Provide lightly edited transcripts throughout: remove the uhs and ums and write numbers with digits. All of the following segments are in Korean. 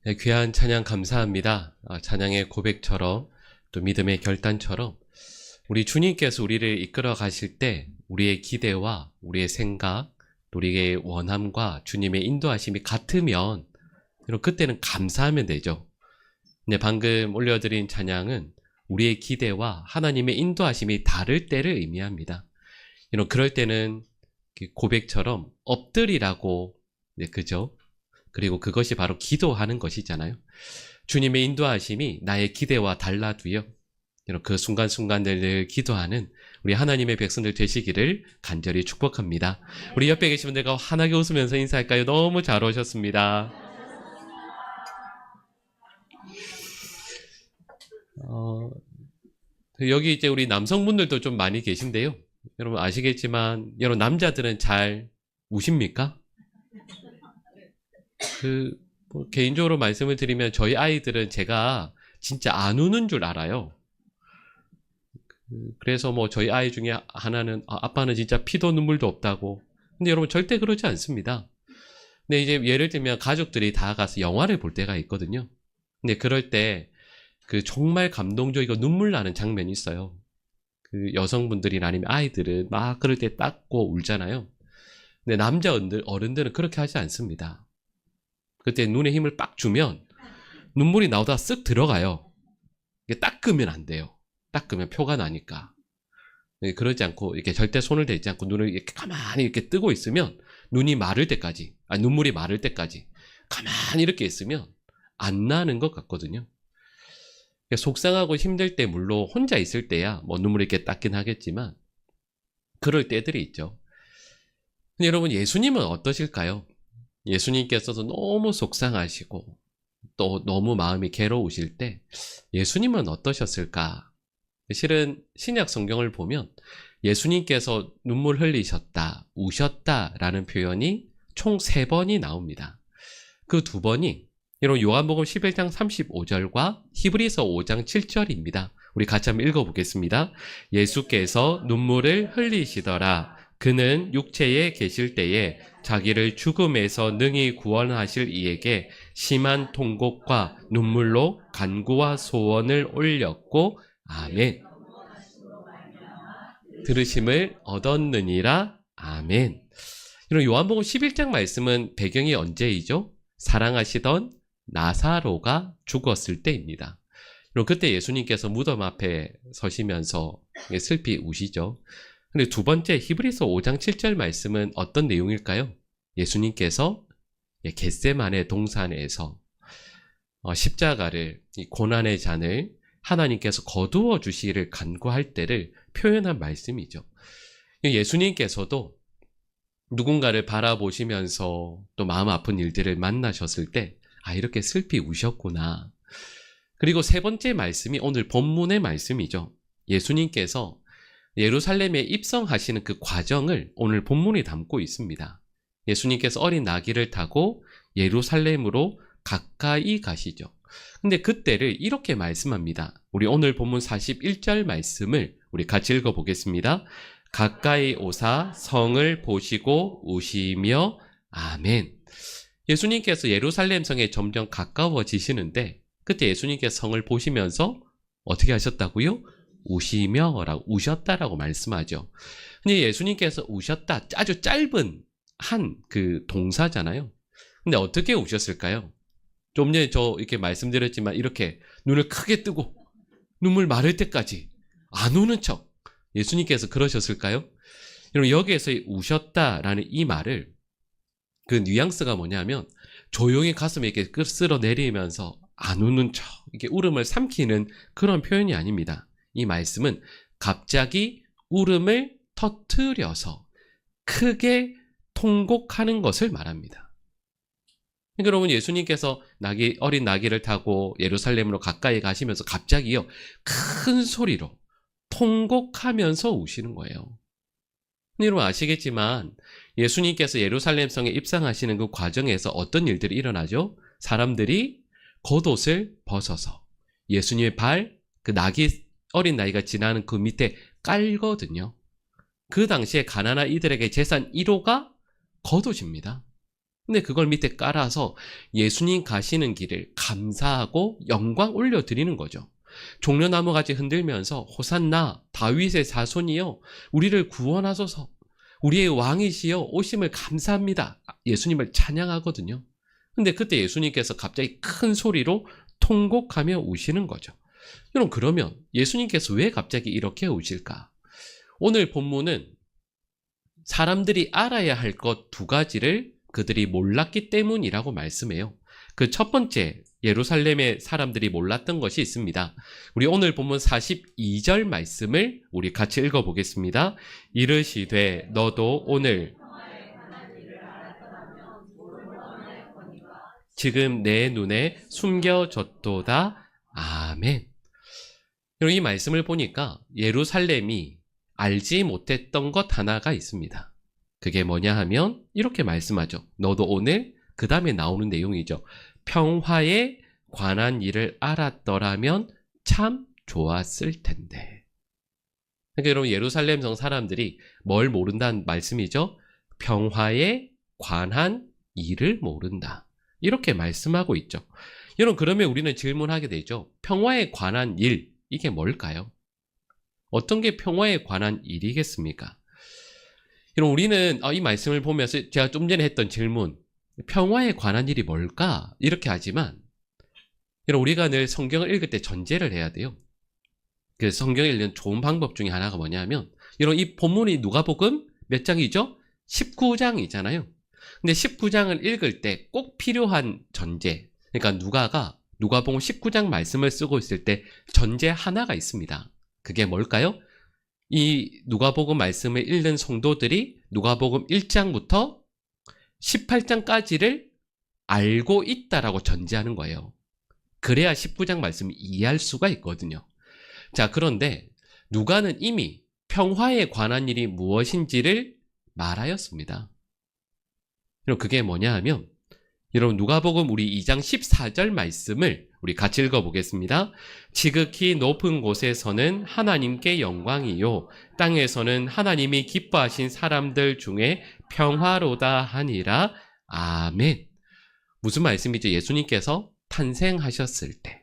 네, 귀한 찬양 감사합니다. 찬양의 고백처럼 또 믿음의 결단처럼 우리 주님께서 우리를 이끌어 가실 때 우리의 기대와 우리의 생각, 또 우리의 원함과 주님의 인도하심이 같으면 그때는 감사하면 되죠. 근데 방금 올려드린 찬양은 우리의 기대와 하나님의 인도하심이 다를 때를 의미합니다. 그럴 때는 고백처럼 엎드리라고, 네, 그죠? 그리고 그것이 바로 기도하는 것이잖아요. 주님의 인도하심이 나의 기대와 달라도요. 그 순간순간들 늘 기도하는 우리 하나님의 백성들 되시기를 간절히 축복합니다. 우리 옆에 계신 분들과 환하게 웃으면서 인사할까요? 너무 잘 오셨습니다. 여기 이제 우리 남성분들도 좀 많이 계신데요. 여러분 아시겠지만 여러분 남자들은 잘 우십니까? 개인적으로 말씀을 드리면 저희 아이들은 제가 진짜 안 우는 줄 알아요. 그래서 저희 아이 중에 하나는 아빠는 진짜 피도 눈물도 없다고. 근데 여러분 절대 그러지 않습니다. 근데 이제 예를 들면 가족들이 다 가서 영화를 볼 때가 있거든요. 근데 그럴 때 정말 감동적이고 눈물 나는 장면이 있어요. 여성분들이나 아니면 아이들은 막 그럴 때 닦고 울잖아요. 근데 남자 어른들은 그렇게 하지 않습니다. 그때 눈에 힘을 빡 주면 눈물이 나오다가 쓱 들어가요. 이게 닦으면 안 돼요. 닦으면 표가 나니까. 그러지 않고 이렇게 절대 손을 대지 않고 눈을 이렇게 가만히 이렇게 뜨고 있으면 눈물이 마를 때까지 가만히 이렇게 있으면 안 나는 것 같거든요. 속상하고 힘들 때 물론 혼자 있을 때야 눈물이 이렇게 닦긴 하겠지만 그럴 때들이 있죠. 근데 여러분 예수님은 어떠실까요? 예수님께서도 너무 속상하시고 또 너무 마음이 괴로우실 때 예수님은 어떠셨을까? 실은 신약 성경을 보면 예수님께서 눈물 흘리셨다, 우셨다라는 표현이 총 3번이 나옵니다. 그 2번이 여러분 요한복음 11장 35절과 히브리서 5장 7절입니다. 우리 같이 한번 읽어보겠습니다. 예수께서 눈물을 흘리시더라. 그는 육체에 계실 때에 자기를 죽음에서 능히 구원하실 이에게 심한 통곡과 눈물로 간구와 소원을 올렸고 아멘. 들으심을 얻었느니라. 아멘. 이런 요한복음 11장 말씀은 배경이 언제이죠? 사랑하시던 나사로가 죽었을 때입니다. 그때 예수님께서 무덤 앞에 서시면서 슬피 우시죠. 근데 2번째 히브리서 5장 7절 말씀은 어떤 내용일까요? 예수님께서 겟세마네 동산에서 십자가를, 이 고난의 잔을 하나님께서 거두어 주시기를 간구할 때를 표현한 말씀이죠. 예수님께서도 누군가를 바라보시면서 또 마음 아픈 일들을 만나셨을 때 이렇게 슬피 우셨구나. 그리고 3번째 말씀이 오늘 본문의 말씀이죠. 예수님께서 예루살렘에 입성하시는 그 과정을 오늘 본문이 담고 있습니다. 예수님께서 어린 나귀를 타고 예루살렘으로 가까이 가시죠. 근데 그때를 이렇게 말씀합니다. 우리 오늘 본문 41절 말씀을 우리 같이 읽어보겠습니다. 가까이 오사 성을 보시고 우시며 아멘. 예수님께서 예루살렘 성에 점점 가까워지시는데 그때 예수님께서 성을 보시면서 어떻게 하셨다고요? 우셨다라고 말씀하죠. 근데 예수님께서 우셨다, 아주 짧은 한 동사잖아요. 근데 어떻게 우셨을까요? 좀 전에 저 이렇게 말씀드렸지만 이렇게 눈을 크게 뜨고 눈물 마를 때까지 안 우는 척 예수님께서 그러셨을까요? 여러분 여기에서 우셨다라는 이 말을 그 뉘앙스가 뭐냐면 조용히 가슴에 이렇게 쓸어 내리면서 안 우는 척 이렇게 울음을 삼키는 그런 표현이 아닙니다. 이 말씀은 갑자기 울음을 터뜨려서 크게 통곡하는 것을 말합니다. 그러니까 여러분 예수님께서 어린 나귀를 타고 예루살렘으로 가까이 가시면서 갑자기요 큰 소리로 통곡하면서 우시는 거예요. 여러분 아시겠지만 예수님께서 예루살렘 성에 입성하시는 그 과정에서 어떤 일들이 일어나죠? 사람들이 겉옷을 벗어서 예수님의 어린 나귀가 지나는 그 밑에 깔거든요. 그 당시에 가나안 이들에게 재산 1호가 겉옷입니다. 근데 그걸 밑에 깔아서 예수님 가시는 길을 감사하고 영광 올려드리는 거죠. 종려나무 가지 흔들면서 호산나 다윗의 자손이여 우리를 구원하소서 우리의 왕이시여 오심을 감사합니다. 예수님을 찬양하거든요. 근데 그때 예수님께서 갑자기 큰 소리로 통곡하며 우시는 거죠. 여러분 그러면 예수님께서 왜 갑자기 이렇게 우실까? 오늘 본문은 사람들이 알아야 할 것 두 가지를 그들이 몰랐기 때문이라고 말씀해요. 그 첫 번째 예루살렘의 사람들이 몰랐던 것이 있습니다. 우리 오늘 본문 42절 말씀을 우리 같이 읽어보겠습니다. 이르시되 너도 오늘 지금 내 눈에 숨겨졌도다. 아멘. 이 말씀을 보니까 예루살렘이 알지 못했던 것 하나가 있습니다. 그게 뭐냐 하면 이렇게 말씀하죠. 너도 오늘 그 다음에 나오는 내용이죠. 평화에 관한 일을 알았더라면 참 좋았을 텐데. 그러니까 여러분 예루살렘 성 사람들이 뭘 모른다는 말씀이죠. 평화에 관한 일을 모른다. 이렇게 말씀하고 있죠. 여러분 그러면 우리는 질문하게 되죠. 평화에 관한 일, 이게 뭘까요? 어떤 게 평화에 관한 일이겠습니까? 여러분 우리는 이 말씀을 보면서 제가 좀 전에 했던 질문, 평화에 관한 일이 뭘까? 이렇게 하지만 여러분 우리가 늘 성경을 읽을 때 전제를 해야 돼요. 그 성경을 읽는 좋은 방법 중에 하나가 뭐냐면 여러분 이 본문이 누가복음 몇 장이죠? 19장이잖아요. 근데 19장을 읽을 때 꼭 필요한 전제, 그러니까 누가복음 19장 말씀을 쓰고 있을 때 전제 하나가 있습니다. 그게 뭘까요? 이 누가복음 말씀을 읽는 성도들이 누가복음 1장부터 18장까지를 알고 있다라고 전제하는 거예요. 그래야 19장 말씀을 이해할 수가 있거든요. 자, 그런데 누가는 이미 평화에 관한 일이 무엇인지를 말하였습니다. 여러분 그게 뭐냐 하면 여러분 누가복음 우리 2장 14절 말씀을 우리 같이 읽어보겠습니다. 지극히 높은 곳에서는 하나님께 영광이요 땅에서는 하나님이 기뻐하신 사람들 중에 평화로다 하니라. 아멘. 무슨 말씀이죠? 예수님께서 탄생하셨을 때,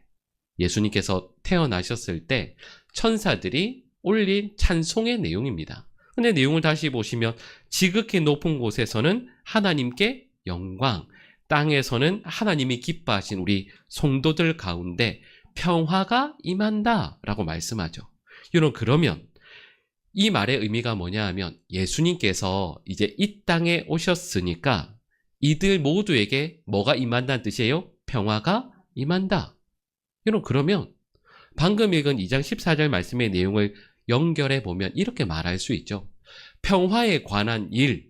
예수님께서 태어나셨을 때 천사들이 올린 찬송의 내용입니다. 근데 내용을 다시 보시면 지극히 높은 곳에서는 하나님께 영광, 땅에서는 하나님이 기뻐하신 우리 성도들 가운데 평화가 임한다 라고 말씀하죠. 여러분 그러면 이 말의 의미가 뭐냐 하면 예수님께서 이제 이 땅에 오셨으니까 이들 모두에게 뭐가 임한다는 뜻이에요? 평화가 임한다. 여러분 그러면 방금 읽은 2장 14절 말씀의 내용을 연결해 보면 이렇게 말할 수 있죠. 평화에 관한 일,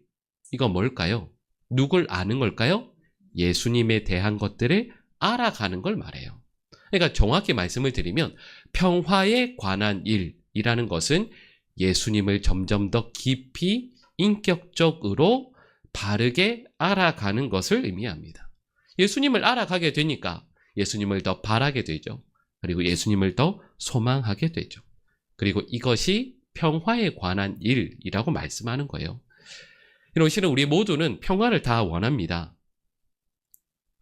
이건 뭘까요? 누굴 아는 걸까요? 예수님에 대한 것들을 알아가는 걸 말해요. 그러니까 정확히 말씀을 드리면 평화에 관한 일이라는 것은 예수님을 점점 더 깊이 인격적으로 바르게 알아가는 것을 의미합니다. 예수님을 알아가게 되니까 예수님을 더 바라게 되죠. 그리고 예수님을 더 소망하게 되죠. 그리고 이것이 평화에 관한 일이라고 말씀하는 거예요. 이런 실은 우리 모두는 평화를 다 원합니다.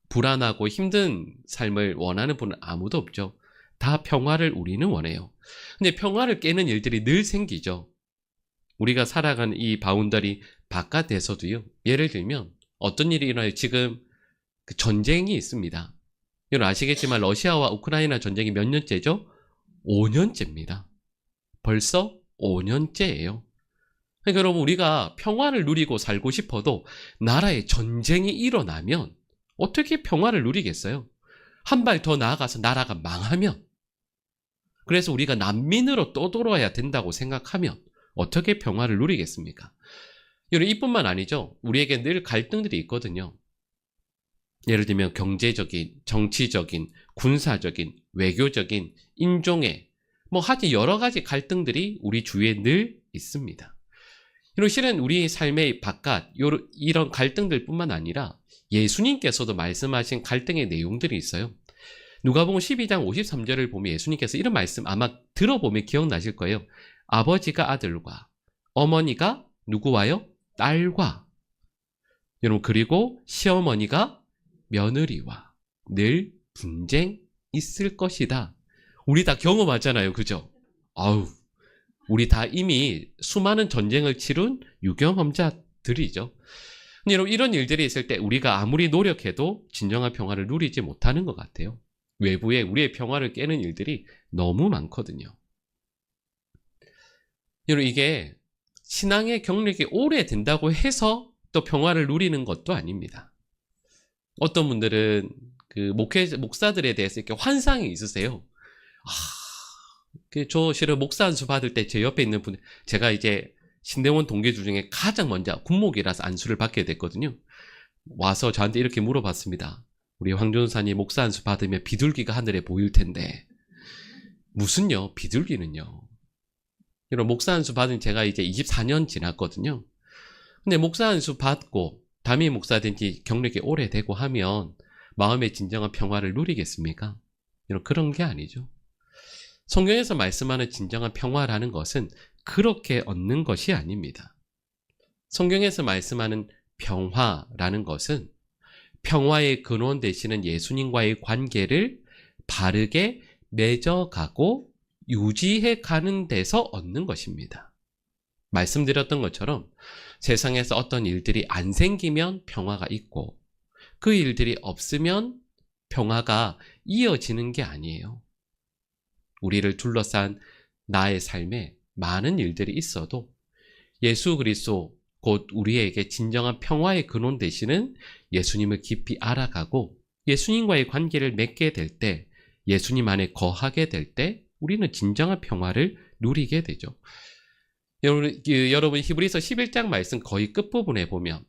불안하고 힘든 삶을 원하는 분은 아무도 없죠. 다 평화를 우리는 원해요. 근데 평화를 깨는 일들이 늘 생기죠. 우리가 살아가는 이 바운더리 바깥에서도요. 예를 들면 어떤 일이 일어나요? 지금 그 전쟁이 있습니다. 여러분 아시겠지만 러시아와 우크라이나 전쟁이 몇 년째죠? 5년째입니다. 벌써 5년째예요. 그러니까 여러분 우리가 평화를 누리고 살고 싶어도 나라에 전쟁이 일어나면 어떻게 평화를 누리겠어요? 한 발 더 나아가서 나라가 망하면, 그래서 우리가 난민으로 떠돌아야 된다고 생각하면 어떻게 평화를 누리겠습니까? 여러분 이뿐만 아니죠. 우리에게 늘 갈등들이 있거든요. 예를 들면 경제적인, 정치적인, 군사적인, 외교적인, 인종의 하여튼 여러 가지 갈등들이 우리 주위에 늘 있습니다. 이런 실은 우리 삶의 바깥 이런 갈등들뿐만 아니라 예수님께서도 말씀하신 갈등의 내용들이 있어요. 누가복음 12장 53절을 보면 예수님께서 이런 말씀 아마 들어보면 기억나실 거예요. 아버지가 아들과 어머니가 누구와요? 딸과. 여러분, 그리고 시어머니가 며느리와 늘 분쟁 있을 것이다. 우리 다 경험하잖아요. 그죠? 아우, 우리 다 이미 수많은 전쟁을 치룬 유경험자들이죠. 근데 여러분, 이런 일들이 있을 때 우리가 아무리 노력해도 진정한 평화를 누리지 못하는 것 같아요. 외부에 우리의 평화를 깨는 일들이 너무 많거든요. 여러분, 이게 신앙의 경력이 오래된다고 해서 또 평화를 누리는 것도 아닙니다. 어떤 분들은 그 목사들에 대해서 이렇게 환상이 있으세요. 저 실은 목사 안수 받을 때 제 옆에 있는 분, 제가 이제 신대원 동기들 중에 가장 먼저 군목이라서 안수를 받게 됐거든요. 와서 저한테 이렇게 물어봤습니다. 우리 황전사님 목사 안수 받으면 비둘기가 하늘에 보일 텐데. 무슨요? 비둘기는요? 이런 목사 안수 받은 제가 이제 24년 지났거든요. 근데 목사 안수 받고 담임 목사 된 지 경력이 오래되고 하면 마음의 진정한 평화를 누리겠습니까? 이런 그런 게 아니죠. 성경에서 말씀하는 진정한 평화라는 것은 그렇게 얻는 것이 아닙니다. 성경에서 말씀하는 평화라는 것은 평화의 근원 되시는 예수님과의 관계를 바르게 맺어가고 유지해 가는 데서 얻는 것입니다. 말씀드렸던 것처럼 세상에서 어떤 일들이 안 생기면 평화가 있고 그 일들이 없으면 평화가 이어지는 게 아니에요. 우리를 둘러싼 나의 삶에 많은 일들이 있어도 예수 그리스도 곧 우리에게 진정한 평화의 근원 되시는 예수님을 깊이 알아가고 예수님과의 관계를 맺게 될 때, 예수님 안에 거하게 될 때 우리는 진정한 평화를 누리게 되죠. 여러분 히브리서 11장 말씀 거의 끝부분에 보면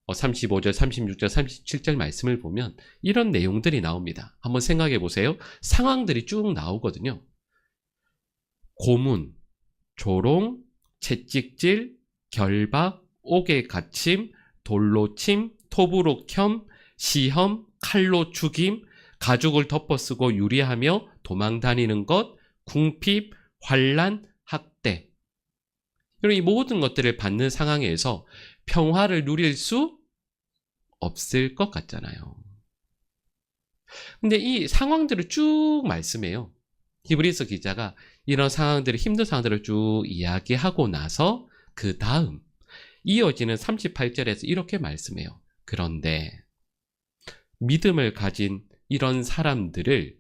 35절, 36절, 37절 말씀을 보면 이런 내용들이 나옵니다. 한번 생각해 보세요. 상황들이 쭉 나오거든요. 고문, 조롱, 채찍질, 결박, 옥에 갇힘, 돌로 침, 톱으로 켬, 시험, 칼로 죽임, 가죽을 덮어쓰고 유리하며 도망 다니는 것, 궁핍, 환난, 학대. 이 모든 것들을 받는 상황에서 평화를 누릴 수 없을 것 같잖아요. 근데 이 상황들을 쭉 말씀해요. 히브리서 기자가 이런 상황들을, 힘든 상황들을 쭉 이야기하고 나서 그 다음 이어지는 38절에서 이렇게 말씀해요. 그런데 믿음을 가진 이런 사람들을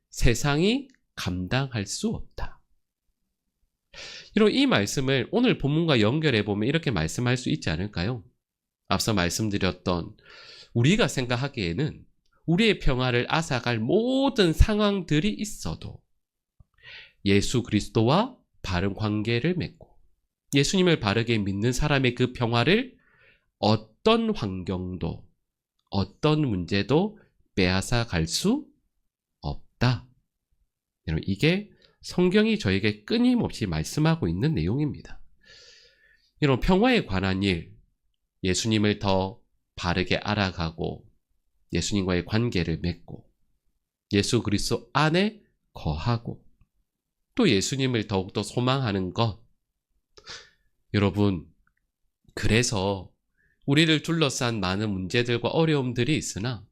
세상이 감당할 수 없다. 이 말씀을 오늘 본문과 연결해 보면 이렇게 말씀할 수 있지 않을까요? 앞서 말씀드렸던 우리가 생각하기에는 우리의 평화를 앗아갈 모든 상황들이 있어도 예수 그리스도와 바른 관계를 맺고 예수님을 바르게 믿는 사람의 그 평화를 어떤 환경도 어떤 문제도 빼앗아 갈 수 없다. 여러분, 이게 성경이 저에게 끊임없이 말씀하고 있는 내용입니다. 이런 평화에 관한 일, 예수님을 더 바르게 알아가고 예수님과의 관계를 맺고 예수 그리스도 안에 거하고 또 예수님을 더욱더 소망하는 것. 여러분, 그래서 우리를 둘러싼 많은 문제들과 어려움들이 있으나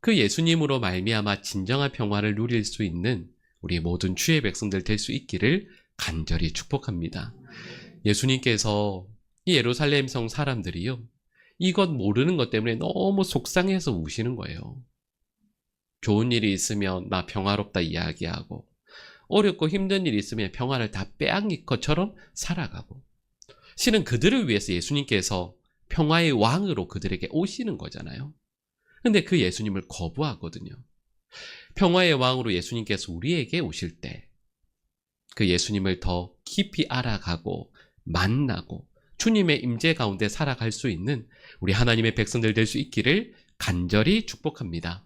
그 예수님으로 말미암아 진정한 평화를 누릴 수 있는 우리 모든 주의 백성들 될 수 있기를 간절히 축복합니다. 예수님께서 이 예루살렘 성 사람들이요, 이것 모르는 것 때문에 너무 속상해서 우시는 거예요. 좋은 일이 있으면 나 평화롭다 이야기하고 어렵고 힘든 일이 있으면 평화를 다 빼앗길 것처럼 살아가고, 실은 그들을 위해서 예수님께서 평화의 왕으로 그들에게 오시는 거잖아요. 근데 그 예수님을 거부하거든요. 평화의 왕으로 예수님께서 우리에게 오실 때 그 예수님을 더 깊이 알아가고 만나고 주님의 임재 가운데 살아갈 수 있는 우리 하나님의 백성들 될 수 있기를 간절히 축복합니다.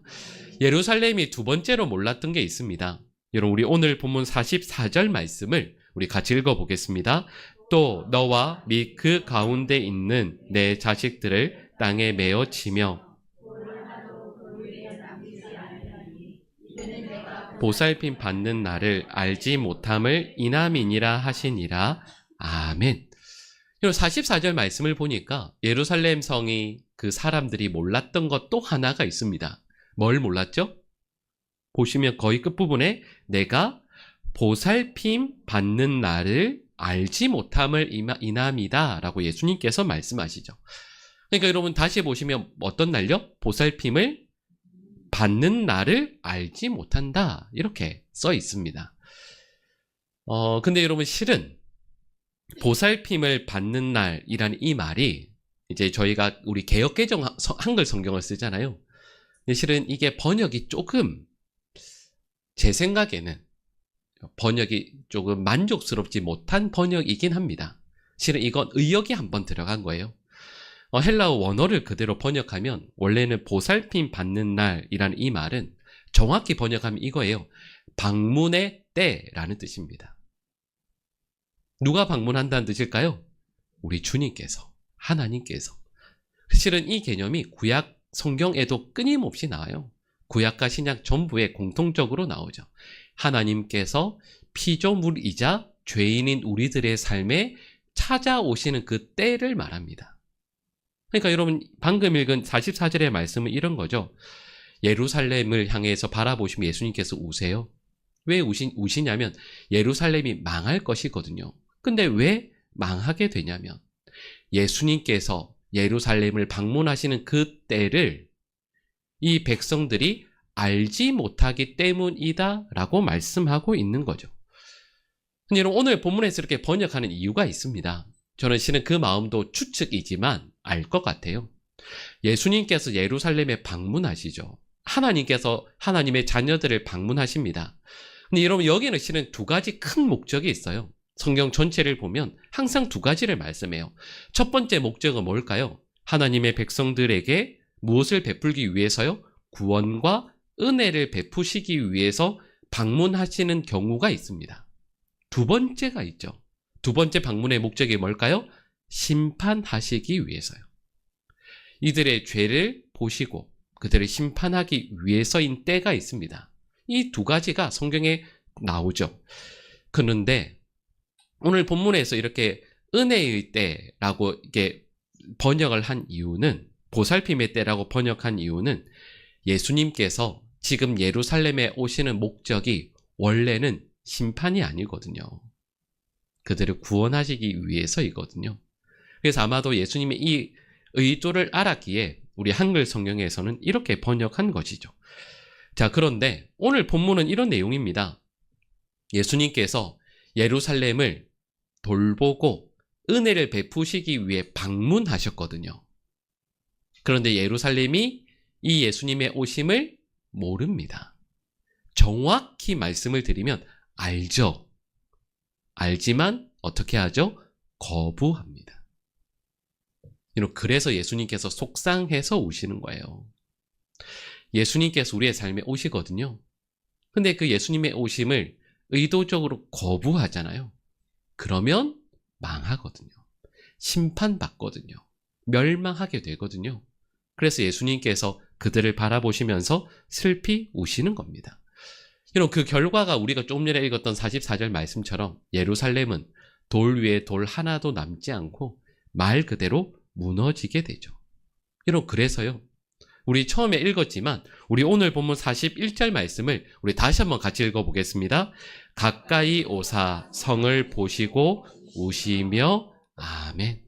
예루살렘이 두 번째로 몰랐던 게 있습니다. 여러분, 우리 오늘 본문 44절 말씀을 우리 같이 읽어보겠습니다. 또 너와 및 그 가운데 있는 내 자식들을 땅에 메어 치며 보살핌 받는 날을 알지 못함을 이남이니라 하시니라. 아멘. 44절 말씀을 보니까 예루살렘 성이 그 사람들이 몰랐던 것 또 하나가 있습니다. 뭘 몰랐죠? 보시면 거의 끝부분에 내가 보살핌 받는 날을 알지 못함을 인함이다 라고 예수님께서 말씀하시죠. 그러니까 여러분 다시 보시면 어떤 날요? 보살핌을 받는 날을 알지 못한다 이렇게 써 있습니다. 근데 여러분 실은 보살핌을 받는 날이라는 이 말이 이제 저희가 우리 개역개정 한글 성경을 쓰잖아요. 근데 실은 이게 번역이 조금 제 생각에는 번역이 조금 만족스럽지 못한 번역이긴 합니다. 실은 이건 의역이 한번 들어간 거예요. 헬라어 원어를 그대로 번역하면 원래는 보살핌 받는 날이라는 이 말은 정확히 번역하면 이거예요. 방문의 때라는 뜻입니다. 누가 방문한다는 뜻일까요? 우리 주님께서, 하나님께서. 실은 이 개념이 구약 성경에도 끊임없이 나와요. 구약과 신약 전부에 공통적으로 나오죠. 하나님께서 피조물이자 죄인인 우리들의 삶에 찾아오시는 그 때를 말합니다. 그러니까 여러분 방금 읽은 44절의 말씀은 이런 거죠. 예루살렘을 향해서 바라보시면 예수님께서 우세요. 왜 우시냐면 예루살렘이 망할 것이거든요. 근데 왜 망하게 되냐면 예수님께서 예루살렘을 방문하시는 그 때를 이 백성들이 알지 못하기 때문이다 라고 말씀하고 있는 거죠. 근데 여러분 오늘 본문에서 이렇게 번역하는 이유가 있습니다. 저는 실은 그 마음도 추측이지만 알 것 같아요. 예수님께서 예루살렘에 방문하시죠. 하나님께서 하나님의 자녀들을 방문하십니다. 근데 여러분 여기는 실은 두 가지 큰 목적이 있어요. 성경 전체를 보면 항상 두 가지를 말씀해요. 첫 번째 목적은 뭘까요? 하나님의 백성들에게 무엇을 베풀기 위해서요? 구원과 은혜를 베푸시기 위해서 방문하시는 경우가 있습니다. 두 번째가 있죠. 두 번째 방문의 목적이 뭘까요? 심판하시기 위해서요. 이들의 죄를 보시고 그들을 심판하기 위해서인 때가 있습니다. 이 두 가지가 성경에 나오죠. 그런데 오늘 본문에서 이렇게 은혜의 때라고 이렇게 번역을 한 이유는 보살핌의 때라고 번역한 이유는 예수님께서 지금 예루살렘에 오시는 목적이 원래는 심판이 아니거든요. 그들을 구원하시기 위해서이거든요. 그래서 아마도 예수님의 이 의도를 알았기에 우리 한글 성경에서는 이렇게 번역한 것이죠. 자, 그런데 오늘 본문은 이런 내용입니다. 예수님께서 예루살렘을 돌보고 은혜를 베푸시기 위해 방문하셨거든요. 그런데 예루살렘이 이 예수님의 오심을 모릅니다. 정확히 말씀을 드리면 알죠. 알지만 어떻게 하죠? 거부합니다. 그래서 예수님께서 속상해서 오시는 거예요. 예수님께서 우리의 삶에 오시거든요. 근데 그 예수님의 오심을 의도적으로 거부하잖아요. 그러면 망하거든요. 심판받거든요. 멸망하게 되거든요. 그래서 예수님께서 그들을 바라보시면서 슬피 우시는 겁니다. 그 결과가 우리가 조금 전에 읽었던 44절 말씀처럼 예루살렘은 돌 위에 돌 하나도 남지 않고 말 그대로 무너지게 되죠. 그래서요. 우리 처음에 읽었지만 우리 오늘 본문 41절 말씀을 우리 다시 한번 같이 읽어보겠습니다. 가까이 오사 성을 보시고 우시며 아멘.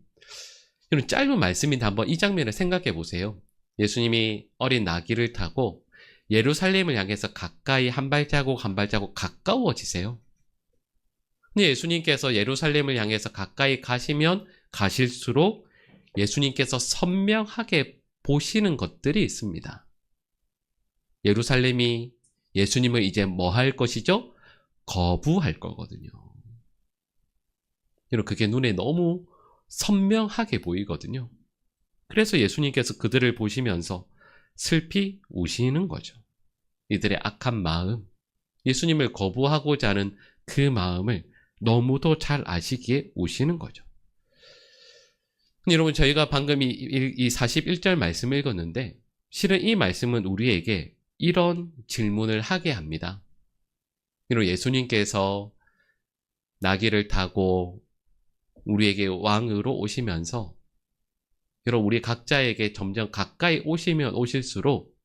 이런 짧은 말씀인데 한번 이 장면을 생각해 보세요. 예수님이 어린 나귀를 타고 예루살렘을 향해서 가까이 한 발자국 한 발자국 가까워지세요. 근데 예수님께서 예루살렘을 향해서 가까이 가시면 가실수록 예수님께서 선명하게 보시는 것들이 있습니다. 예루살렘이 예수님을 이제 뭐 할 것이죠? 거부할 거거든요. 그게 눈에 너무 선명하게 보이거든요. 그래서 예수님께서 그들을 보시면서 슬피 우시는 거죠. 이들의 악한 마음, 예수님을 거부하고자 하는 그 마음을 너무도 잘 아시기에 우시는 거죠. 여러분, 저희가 방금 이 41절 말씀을 읽었는데 실은 이 말씀은 우리에게 이런 질문을 하게 합니다. 예수님께서 나귀를 타고 우리에게 왕으로 오시면서 여러분, 우리 각자에게 점점 가까이 오시면 오실수록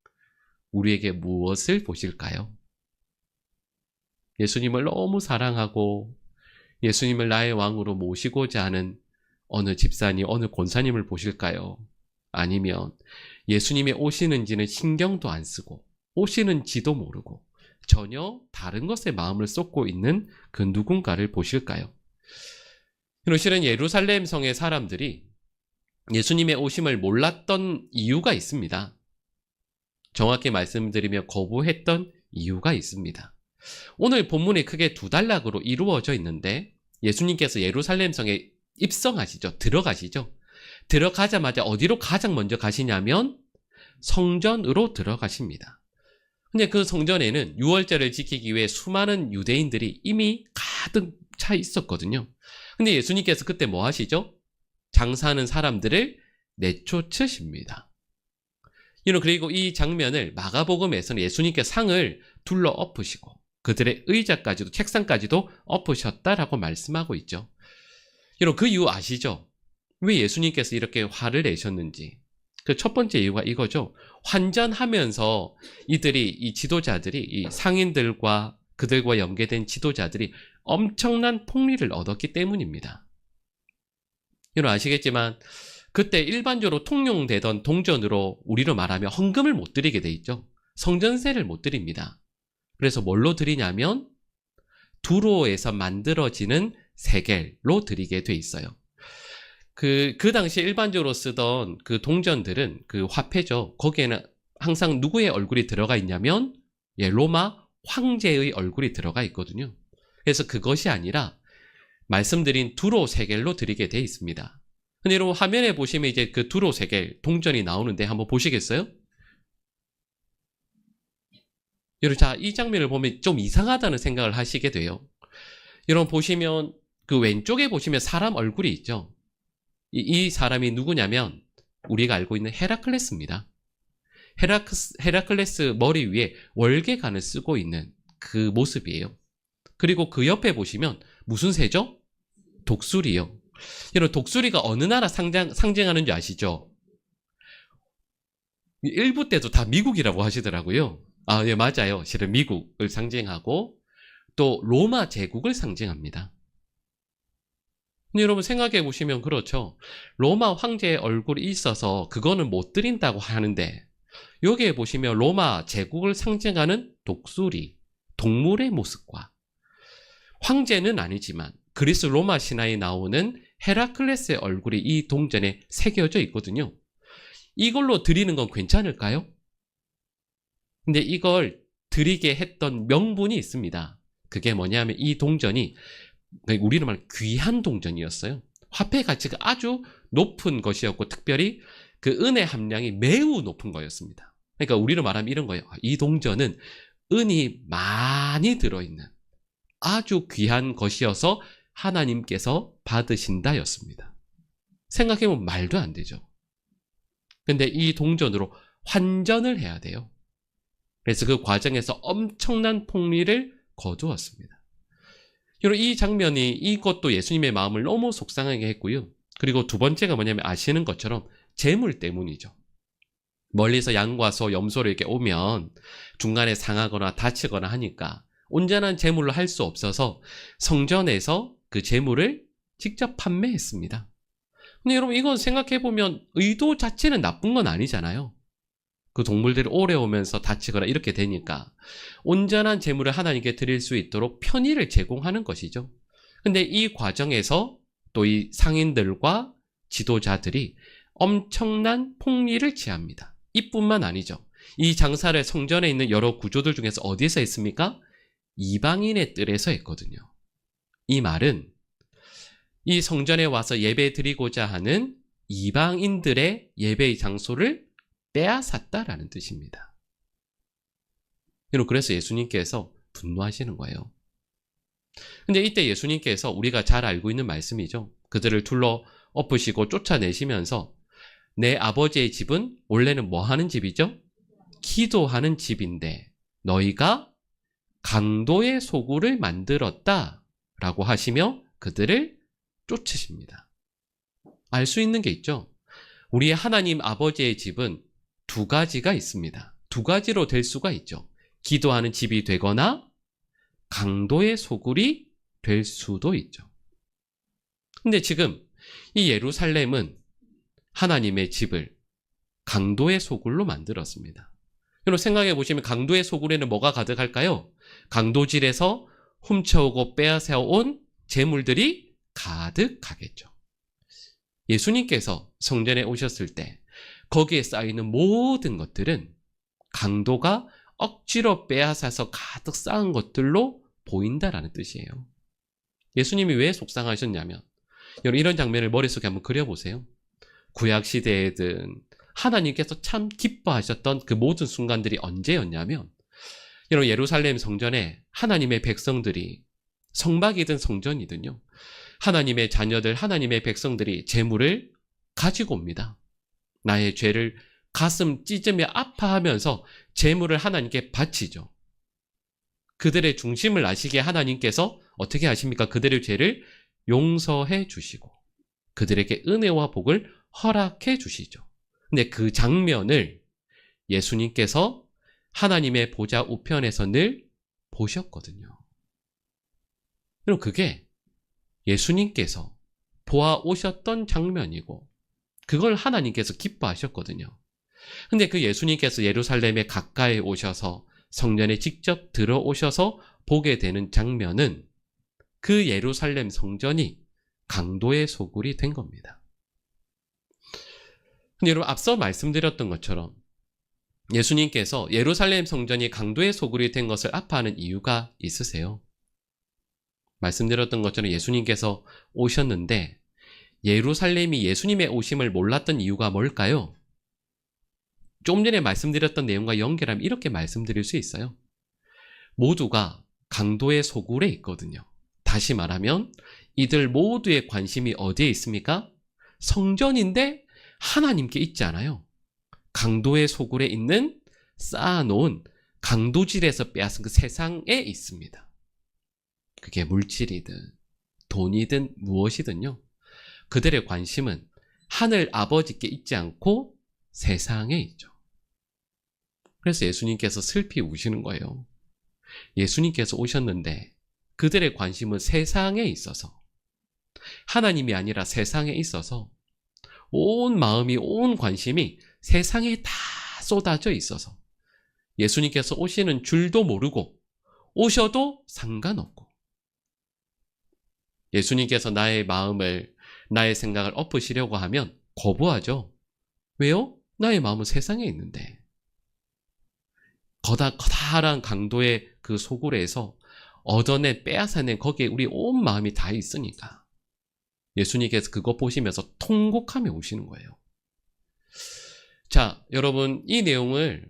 우리에게 무엇을 보실까요? 예수님을 너무 사랑하고 예수님을 나의 왕으로 모시고자 하는 어느 집사님, 어느 권사님을 보실까요? 아니면 예수님이 오시는지는 신경도 안 쓰고 오시는지도 모르고 전혀 다른 것에 마음을 쏟고 있는 그 누군가를 보실까요? 실은 예루살렘 성의 사람들이 예수님의 오심을 몰랐던 이유가 있습니다. 정확히 말씀드리면 거부했던 이유가 있습니다. 오늘 본문이 크게 두 단락으로 이루어져 있는데 예수님께서 예루살렘 성에 입성하시죠. 들어가시죠. 들어가자마자 어디로 가장 먼저 가시냐면 성전으로 들어가십니다. 근데 그 성전에는 유월절을 지키기 위해 수많은 유대인들이 이미 가득 차 있었거든요. 근데 예수님께서 그때 뭐 하시죠? 장사하는 사람들을 내쫓으십니다. 그리고 이 장면을 마가복음에서는 예수님께서 상을 둘러 엎으시고 그들의 의자까지도 책상까지도 엎으셨다라고 말씀하고 있죠. 그 이유 아시죠? 왜 예수님께서 이렇게 화를 내셨는지. 그 첫 번째 이유가 이거죠. 환전하면서 이 지도자들이, 이 상인들과 그들과 연계된 지도자들이 엄청난 폭리를 얻었기 때문입니다. 아시겠지만 그때 일반적으로 통용되던 동전으로 우리로 말하면 헌금을 못 드리게 돼 있죠. 성전세를 못 드립니다. 그래서 뭘로 드리냐면 두로에서 만들어지는 세겔로 드리게 돼 있어요. 그 당시에 일반적으로 쓰던 그 동전들은 그 화폐죠. 거기에는 항상 누구의 얼굴이 들어가 있냐면 로마 황제의 얼굴이 들어가 있거든요. 그래서 그것이 아니라 말씀드린 두로 세겔로 드리게 돼 있습니다. 근데 여러분 화면에 보시면 이제 그 두로 세겔 동전이 나오는데 한번 보시겠어요? 여러분, 자, 이 장면을 보면 좀 이상하다는 생각을 하시게 돼요. 여러분 보시면 그 왼쪽에 보시면 사람 얼굴이 있죠. 이 사람이 누구냐면 우리가 알고 있는 헤라클레스입니다. 헤라클레스 머리 위에 월계관을 쓰고 있는 그 모습이에요. 그리고 그 옆에 보시면 무슨 새죠? 독수리요. 여러분, 독수리가 어느 나라 상징하는 줄 아시죠? 일부 때도 다 미국이라고 하시더라고요. 예, 맞아요. 실은 미국을 상징하고 또 로마 제국을 상징합니다. 근데 여러분 생각해 보시면 그렇죠. 로마 황제의 얼굴이 있어서 그거는 못 드린다고 하는데 여기에 보시면 로마 제국을 상징하는 독수리, 동물의 모습과 황제는 아니지만 그리스 로마 신화에 나오는 헤라클레스의 얼굴이 이 동전에 새겨져 있거든요. 이걸로 드리는 건 괜찮을까요? 근데 이걸 드리게 했던 명분이 있습니다. 그게 뭐냐면 이 동전이 우리로 말하면 귀한 동전이었어요. 화폐 가치가 아주 높은 것이었고 특별히 그 은의 함량이 매우 높은 거였습니다. 그러니까 우리로 말하면 이런 거예요. 이 동전은 은이 많이 들어있는 아주 귀한 것이어서 하나님께서 받으신다였습니다. 생각해보면 말도 안 되죠. 근데 이 동전으로 환전을 해야 돼요. 그래서 그 과정에서 엄청난 폭리를 거두었습니다. 이 장면이 이것도 예수님의 마음을 너무 속상하게 했고요. 그리고 두 번째가 뭐냐면 아시는 것처럼 재물 때문이죠. 멀리서 양과 소, 염소를 이렇게 오면 중간에 상하거나 다치거나 하니까 온전한 재물로 할 수 없어서 성전에서 그 재물을 직접 판매했습니다. 근데 여러분 이건 생각해보면 의도 자체는 나쁜 건 아니잖아요. 그 동물들이 오래 오면서 다치거나 이렇게 되니까 온전한 재물을 하나님께 드릴 수 있도록 편의를 제공하는 것이죠. 근데 이 과정에서 또 이 상인들과 지도자들이 엄청난 폭리를 취합니다. 이뿐만 아니죠. 이 장사를 성전에 있는 여러 구조들 중에서 어디에서 했습니까? 이방인의 뜰에서 했거든요. 이 말은 이 성전에 와서 예배 드리고자 하는 이방인들의 예배의 장소를 빼앗았다라는 뜻입니다. 그래서 예수님께서 분노하시는 거예요. 근데 이때 예수님께서 우리가 잘 알고 있는 말씀이죠. 그들을 둘러 엎으시고 쫓아내시면서 내 아버지의 집은 원래는 뭐 하는 집이죠? 기도하는 집인데 너희가 강도의 소굴을 만들었다라고 하시며 그들을 쫓으십니다. 알 수 있는 게 있죠. 우리의 하나님 아버지의 집은 두 가지가 있습니다. 두 가지로 될 수가 있죠. 기도하는 집이 되거나 강도의 소굴이 될 수도 있죠. 근데 지금 이 예루살렘은 하나님의 집을 강도의 소굴로 만들었습니다. 여러분 생각해 보시면 강도의 소굴에는 뭐가 가득할까요? 강도질에서 훔쳐오고 빼앗아온 재물들이 가득하겠죠. 예수님께서 성전에 오셨을 때 거기에 쌓이는 모든 것들은 강도가 억지로 빼앗아서 가득 쌓은 것들로 보인다라는 뜻이에요. 예수님이 왜 속상하셨냐면, 여러분 이런 장면을 머릿속에 한번 그려보세요. 구약시대에든 하나님께서 참 기뻐하셨던 그 모든 순간들이 언제였냐면, 여러분 예루살렘 성전에 하나님의 백성들이, 성막이든 성전이든요, 하나님의 자녀들, 하나님의 백성들이 재물을 가지고 옵니다. 나의 죄를 가슴 찢으며 아파하면서 재물을 하나님께 바치죠. 그들의 중심을 아시게 하나님께서 어떻게 하십니까? 그들의 죄를 용서해 주시고 그들에게 은혜와 복을 허락해 주시죠. 근데 그 장면을 예수님께서 하나님의 보좌 우편에서 늘 보셨거든요. 그럼 그게 예수님께서 보아오셨던 장면이고 그걸 하나님께서 기뻐하셨거든요. 근데 그 예수님께서 예루살렘에 가까이 오셔서 성전에 직접 들어오셔서 보게 되는 장면은 그 예루살렘 성전이 강도의 소굴이 된 겁니다. 근데 여러분 앞서 말씀드렸던 것처럼 예수님께서 예루살렘 성전이 강도의 소굴이 된 것을 아파하는 이유가 있으세요? 말씀드렸던 것처럼 예수님께서 오셨는데 예루살렘이 예수님의 오심을 몰랐던 이유가 뭘까요? 조금 전에 말씀드렸던 내용과 연결하면 이렇게 말씀드릴 수 있어요. 모두가 강도의 소굴에 있거든요. 다시 말하면 이들 모두의 관심이 어디에 있습니까? 성전인데 하나님께 있지 않아요. 강도의 소굴에 있는 쌓아놓은 강도질에서 빼앗은 그 세상에 있습니다. 그게 물질이든 돈이든 무엇이든요. 그들의 관심은 하늘 아버지께 있지 않고 세상에 있죠. 그래서 예수님께서 슬피 우시는 거예요. 예수님께서 오셨는데 그들의 관심은 세상에 있어서, 하나님이 아니라 세상에 있어서 온 마음이, 온 관심이 세상에 다 쏟아져 있어서 예수님께서 오시는 줄도 모르고 오셔도 상관없고, 예수님께서 나의 마음을, 나의 생각을 엎으시려고 하면 거부하죠. 왜요? 나의 마음은 세상에 있는데. 커다란 강도의 그 소굴에서 얻어낸, 빼앗아낸 거기에 우리 온 마음이 다 있으니까 예수님께서 그거 보시면서 통곡하며 오시는 거예요. 자, 여러분 이 내용을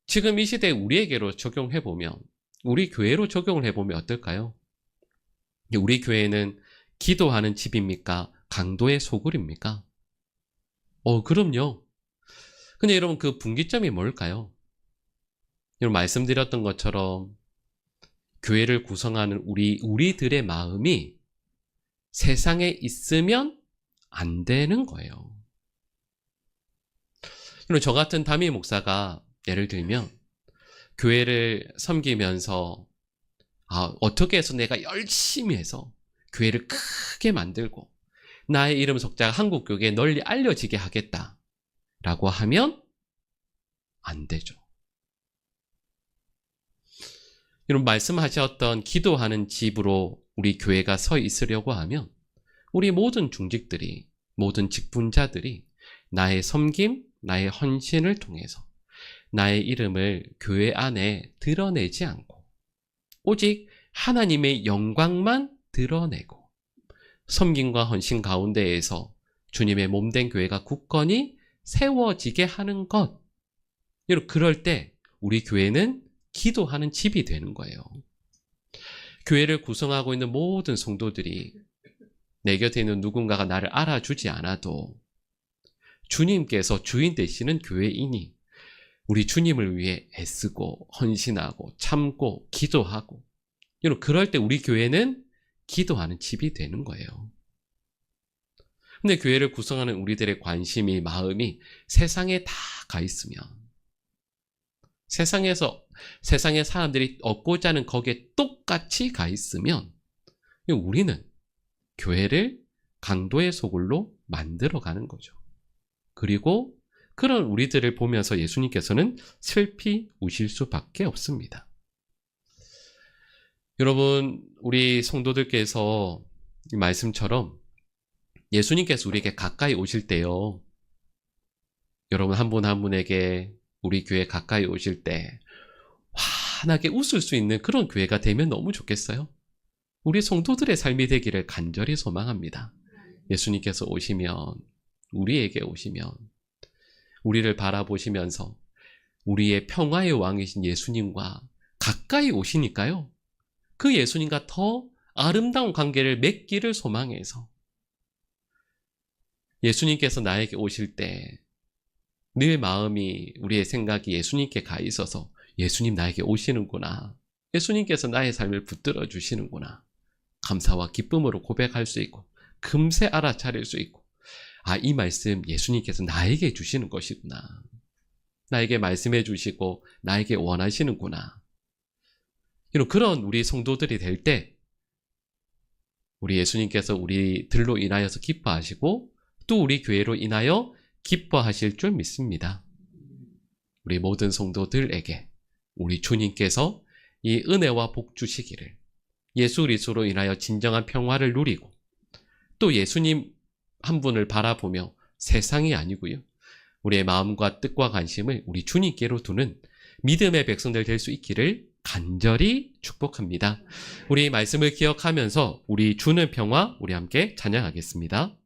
지금 이 시대에 우리에게로 적용해보면, 우리 교회로 적용을 해보면 어떨까요? 우리 교회는 기도하는 집입니까? 강도의 소굴입니까? 그럼요. 근데 여러분 그 분기점이 뭘까요? 여러분 말씀드렸던 것처럼 교회를 구성하는 우리들의 마음이 세상에 있으면 안 되는 거예요. 여러분 저 같은 담임 목사가 예를 들면 교회를 섬기면서 어떻게 해서 내가 열심히 해서 교회를 크게 만들고 나의 이름 석자가 한국교회에 널리 알려지게 하겠다라고 하면 안 되죠. 여러분 말씀하셨던 기도하는 집으로 우리 교회가 서 있으려고 하면 우리 모든 중직들이, 모든 직분자들이 나의 섬김, 나의 헌신을 통해서 나의 이름을 교회 안에 드러내지 않고 오직 하나님의 영광만 드러내고 섬김과 헌신 가운데에서 주님의 몸된 교회가 굳건히 세워지게 하는 것, 여러분 그럴 때 우리 교회는 기도하는 집이 되는 거예요. 교회를 구성하고 있는 모든 성도들이 내 곁에 있는 누군가가 나를 알아주지 않아도 주님께서 주인 되시는 교회이니 우리 주님을 위해 애쓰고 헌신하고 참고 기도하고, 여러분 그럴 때 우리 교회는 기도하는 집이 되는 거예요. 근데 교회를 구성하는 우리들의 관심이, 마음이 세상에 다 가 있으면, 세상의 사람들이 얻고자 하는 거기에 똑같이 가 있으면, 우리는 교회를 강도의 소굴로 만들어가는 거죠. 그리고 그런 우리들을 보면서 예수님께서는 슬피 우실 수밖에 없습니다. 여러분, 우리 성도들께서 이 말씀처럼 예수님께서 우리에게 가까이 오실 때요, 여러분 한 분 한 분에게 우리 교회 가까이 오실 때 환하게 웃을 수 있는 그런 교회가 되면 너무 좋겠어요. 우리 성도들의 삶이 되기를 간절히 소망합니다. 예수님께서 오시면, 우리에게 오시면, 우리를 바라보시면서 우리의 평화의 왕이신 예수님과 가까이 오시니까요, 그 예수님과 더 아름다운 관계를 맺기를 소망해서, 예수님께서 나에게 오실 때 늘 마음이, 우리의 생각이 예수님께 가 있어서 예수님 나에게 오시는구나, 예수님께서 나의 삶을 붙들어 주시는구나, 감사와 기쁨으로 고백할 수 있고 금세 알아차릴 수 있고, 아, 이 말씀 예수님께서 나에게 주시는 것이구나, 나에게 말씀해 주시고 나에게 원하시는구나, 이런 그런 우리 성도들이 될 때 우리 예수님께서 우리들로 인하여서 기뻐하시고 또 우리 교회로 인하여 기뻐하실 줄 믿습니다. 우리 모든 성도들에게 우리 주님께서 이 은혜와 복 주시기를, 예수 그리스도로 인하여 진정한 평화를 누리고 또 예수님 한 분을 바라보며 세상이 아니고요, 우리의 마음과 뜻과 관심을 우리 주님께로 두는 믿음의 백성들 될 수 있기를 간절히 축복합니다. 우리 말씀을 기억하면서 우리 주는 평화, 우리 함께 찬양하겠습니다.